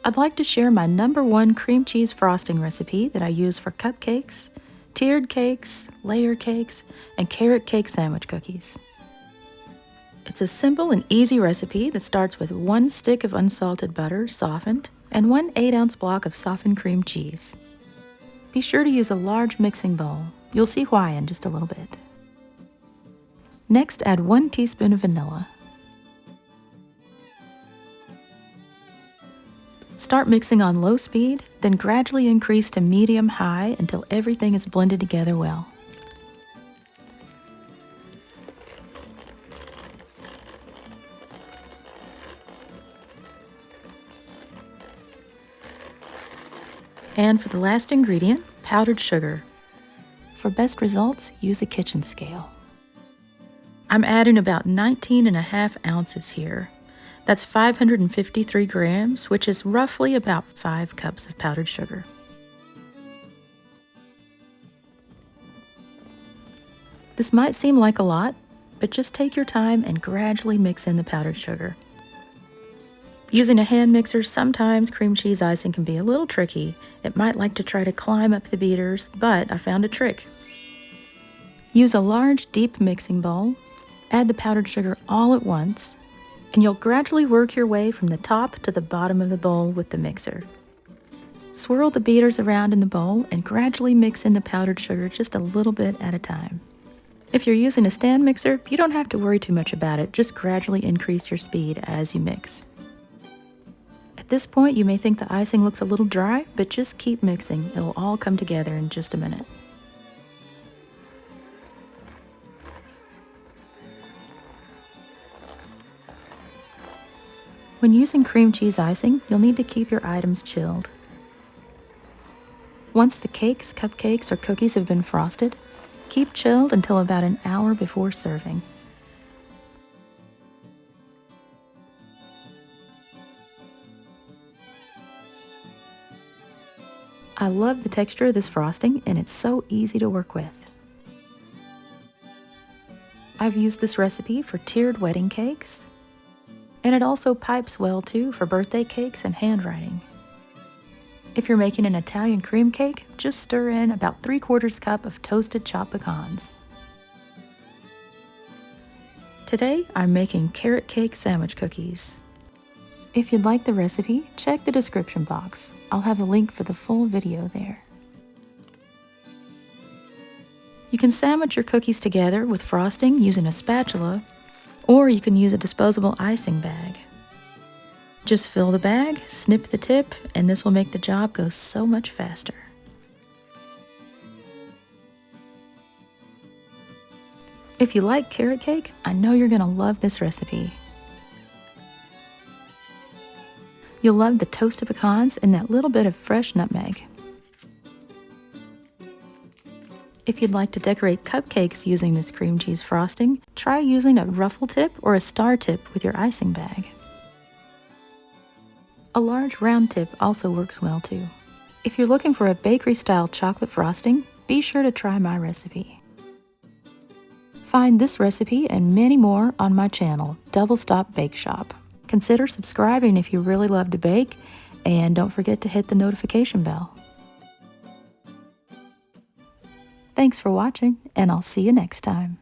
I'd like to share my #1 cream cheese frosting recipe that I use for cupcakes, tiered cakes, layer cakes, and carrot cake sandwich cookies. It's a simple and easy recipe that starts with 1 stick of unsalted butter, softened, and 1 8-ounce block of softened cream cheese. Be sure to use a large mixing bowl. You'll see why in just a little bit. Next, add 1 teaspoon of vanilla. Start mixing on low speed, then gradually increase to medium-high until everything is blended together well. And for the last ingredient, powdered sugar. For best results, use a kitchen scale. I'm adding about 19.5 ounces here. That's 553 grams, which is roughly about 5 cups of powdered sugar. This might seem like a lot, but just take your time and gradually mix in the powdered sugar. Using a hand mixer, sometimes cream cheese icing can be a little tricky. It might like to try to climb up the beaters, but I found a trick. Use a large, deep mixing bowl, add the powdered sugar all at once, and you'll gradually work your way from the top to the bottom of the bowl with the mixer. Swirl the beaters around in the bowl and gradually mix in the powdered sugar just a little bit at a time. If you're using a stand mixer, you don't have to worry too much about it. Just gradually increase your speed as you mix. At this point, you may think the icing looks a little dry, but just keep mixing. It'll all come together in just a minute. When using cream cheese icing, you'll need to keep your items chilled. Once the cakes, cupcakes, or cookies have been frosted, keep chilled until about an hour before serving. I love the texture of this frosting, and it's so easy to work with. I've used this recipe for tiered wedding cakes, and it also pipes well too for birthday cakes and handwriting. If you're making an Italian cream cake, just stir in about 3/4 cup of toasted chopped pecans. Today, I'm making carrot cake sandwich cookies. If you'd like the recipe, check the description box. I'll have a link for the full video there. You can sandwich your cookies together with frosting using a spatula, or you can use a disposable icing bag. Just fill the bag, snip the tip, and this will make the job go so much faster. If you like carrot cake, I know you're gonna love this recipe. You'll love the toasted pecans and that little bit of fresh nutmeg. If you'd like to decorate cupcakes using this cream cheese frosting, try using a ruffle tip or a star tip with your icing bag. A large round tip also works well too. If you're looking for a bakery-style chocolate frosting, be sure to try my recipe. Find this recipe and many more on my channel, Double Stop Bake Shop. Consider subscribing if you really love to bake, and don't forget to hit the notification bell. Thanks for watching, and I'll see you next time.